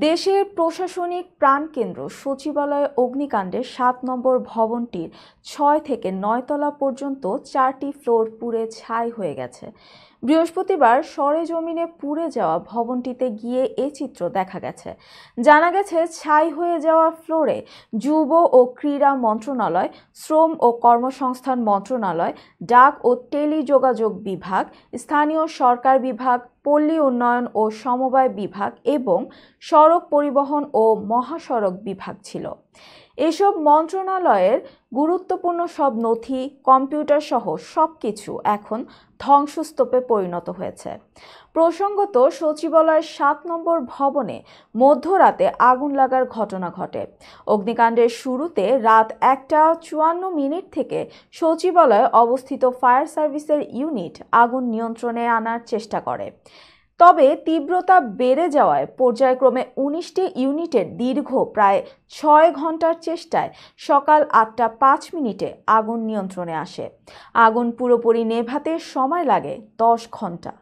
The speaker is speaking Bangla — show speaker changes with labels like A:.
A: দেশের প্রশাসনিক প্রাণকেন্দ্র সচিবালয় অগ্নিকাণ্ডে ৭ নম্বর ভবনটির ৬ থেকে ৯ তলা পর্যন্ত ৪টি ফ্লোর পুড়ে ছাই হয়ে গেছে। বৃহস্পতিবার সরেজমিনে পুড়ে যাওয়া ভবনটিতে গিয়ে এ চিত্র দেখা গেছে। জানা গেছে, ছাই হয়ে যাওয়া ফ্লোরে যুব ও ক্রীড়া মন্ত্রণালয়, শ্রম ও কর্মসংস্থান মন্ত্রণালয়, ডাক ও টেলিযোগাযোগ বিভাগ, স্থানীয় সরকার বিভাগ, পল্লী উন্নয়ন ও সমবায় বিভাগ এবং সড়ক পরিবহন ও মহাসড়ক বিভাগ ছিল। এসব মন্ত্রণালয়ের গুরুত্বপূর্ণ সব নথি, কম্পিউটার সহ সবকিছু এখন ধ্বংসস্তূপে পরিণত হয়েছে। প্রসঙ্গত, সচিবালয়ের ৭ নম্বর ভবনে মধ্যরাতে আগুন লাগার ঘটনা ঘটে। অগ্নিকাণ্ডের শুরুতে রাত ১টা ৫৪ থেকে সচিবালয়ে অবস্থিত ফায়ার সার্ভিসের ইউনিট আগুন নিয়ন্ত্রণে আনার চেষ্টা করে। তবে তীব্রতা বেড়ে যাওয়ায় পর্যায়ক্রমে ১৯টি ইউনিটের দীর্ঘ প্রায় ৬ ঘন্টার চেষ্টায় সকাল ৮টা ৫ আগুন নিয়ন্ত্রণে আসে। আগুন পুরোপুরি নেভাতে সময় লাগে ১০ ঘন্টা।